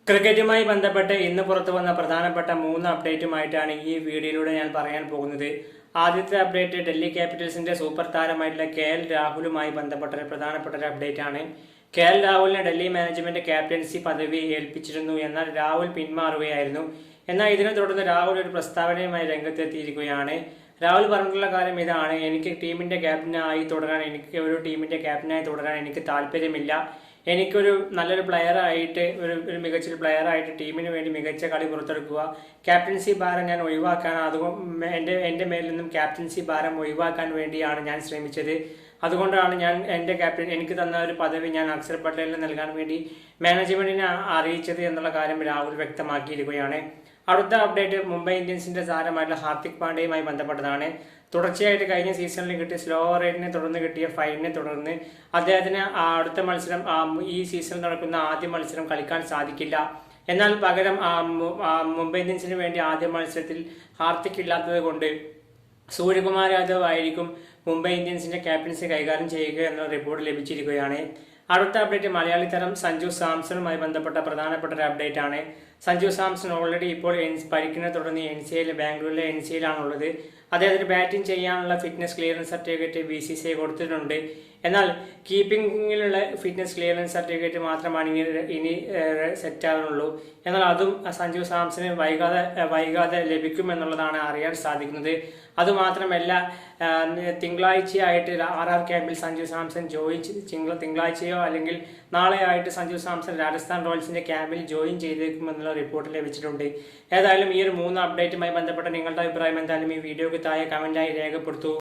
ക്രിക്കറ്റുമായി ബന്ധപ്പെട്ട് ഇന്ന് പുറത്തു വന്ന പ്രധാനപ്പെട്ട 3 അപ്ഡേറ്റുമായിട്ടാണ് ഈ വീഡിയോയിലൂടെ ഞാൻ പറയാൻ പോകുന്നത്. ആദ്യത്തെ അപ്ഡേറ്റ് ഡൽഹി ക്യാപിറ്റൽസിന്റെ സൂപ്പർ താരമായിട്ടുള്ള KL രാഹുലുമായി ബന്ധപ്പെട്ട ഒരു പ്രധാനപ്പെട്ട ഒരു അപ്ഡേറ്റ് ആണ്. KL രാഹുലിനെ ഡൽഹി മാനേജ്മെന്റ് ക്യാപ്റ്റൻസി പദവി ഏൽപ്പിച്ചിരുന്നു. എന്നാൽ രാഹുൽ പിന്മാറുകയായിരുന്നു. എന്നാൽ ഇതിനെ തുടർന്ന് രാഹുൽ ഒരു പ്രസ്താവനയുമായി രംഗത്തെത്തിയിരിക്കുകയാണ്. രാഹുൽ പറഞ്ഞിട്ടുള്ള കാര്യം ഇതാണ്: എനിക്ക് ടീമിന്റെ ക്യാപ്റ്റനായി തുടരാൻ എനിക്ക് താല്പര്യമില്ല. എനിക്കൊരു നല്ലൊരു പ്ലെയറായിട്ട് ഒരു മികച്ചൊരു പ്ലെയറായിട്ട് ടീമിന് വേണ്ടി മികച്ച കളി പുറത്തെടുക്കുക, ക്യാപ്റ്റൻസി ഭാരം ഞാൻ ഒഴിവാക്കാൻ, അതുകൊണ്ട് എൻ്റെ മേലിൽ നിന്നും ക്യാപ്റ്റൻസി ഭാരം ഒഴിവാക്കാൻ വേണ്ടിയാണ് ഞാൻ ശ്രമിച്ചത്. അതുകൊണ്ടാണ് ഞാൻ എനിക്ക് തന്ന ഒരു പദവി ഞാൻ അക്സർ പട്ടേലിന് നൽകാൻ വേണ്ടി മാനേജ്മെന്റിനെ അറിയിച്ചത് എന്നുള്ള കാര്യം രാഹുൽ വ്യക്തമാക്കിയിരിക്കുകയാണ്. അടുത്ത അപ്ഡേറ്റ് മുംബൈ ഇന്ത്യൻസിന്റെ താരമായിട്ടുള്ള ഹാർദിക് പാണ്ഡ്യയുമായി ബന്ധപ്പെട്ടതാണ്. തുടർച്ചയായിട്ട് കഴിഞ്ഞ സീസണിൽ കിട്ടിയ സ്ലോ റേറ്റിനെ തുടർന്ന് കിട്ടിയ ഫൈനിനെ തുടർന്ന് അദ്ദേഹത്തിന് അടുത്ത മത്സരം, ഈ സീസണിൽ നടക്കുന്ന ആദ്യ മത്സരം കളിക്കാൻ സാധിക്കില്ല. എന്നാൽ പകരം മുംബൈ ഇന്ത്യൻസിന് വേണ്ടി ആദ്യ മത്സരത്തിൽ ഹാർദിക് ഇല്ലാത്തത് കൊണ്ട് സൂര്യകുമാർ യാദവ് ആയിരിക്കും മുംബൈ ഇന്ത്യൻസിന്റെ ക്യാപ്റ്റൻസി കൈകാര്യം ചെയ്യുക എന്ന റിപ്പോർട്ട് ലഭിച്ചിരിക്കുകയാണ്. അടുത്ത അപ്ഡേറ്റ് മലയാളി താരം സഞ്ജു സാംസണുമായി ബന്ധപ്പെട്ട പ്രധാനപ്പെട്ട ഒരു അപ്ഡേറ്റ് ആണ്. സഞ്ജു സാംസൺ ഓൾറെഡി ഇപ്പോൾ പരിക്കിനെ തുടർന്ന് ബാംഗ്ലൂരിലെ NCAയിലാണുള്ളത്. അദ്ദേഹത്തിന് ബാറ്റിംഗ് ചെയ്യാനുള്ള ഫിറ്റ്നസ് ക്ലിയറൻസ് സർട്ടിഫിക്കറ്റ് BCCI കൊടുത്തിട്ടുണ്ട്. എന്നാൽ കീപ്പിംഗിലുള്ള ഫിറ്റ്നസ് ക്ലിയറൻസ് സർട്ടിഫിക്കറ്റ് മാത്രമാണ് ഇനി സെറ്റ് ആകുന്നുള്ളൂ. എന്നാൽ അതും സഞ്ജു സാംസന് വൈകാതെ ലഭിക്കുമെന്നുള്ളതാണ് അറിയാൻ സാധിക്കുന്നത്. അതുമാത്രമല്ല, തിങ്കളാഴ്ചയായിട്ട് RR ക്യാമ്പിൽ സഞ്ജു സാംസൺ തിങ്കളാഴ്ചയോ അല്ലെങ്കിൽ നാളെ ആയിട്ട് സഞ്ജു സാംസൺ രാജസ്ഥാൻ റോയൽസിന്റെ ക്യാമ്പിൽ ജോയിൻ ചെയ്തേക്കുമെന്നുള്ള റിപ്പോർട്ട് ലഭിച്ചിട്ടുണ്ട്. ഏതായാലും ഈ ഒരു 3 അപ്ഡേറ്റുമായി ബന്ധപ്പെട്ട നിങ്ങളുടെ അഭിപ്രായം എന്തായാലും ഈ വീഡിയോക്ക് താഴെ കമന്റായി രേഖപ്പെടുത്തൂ.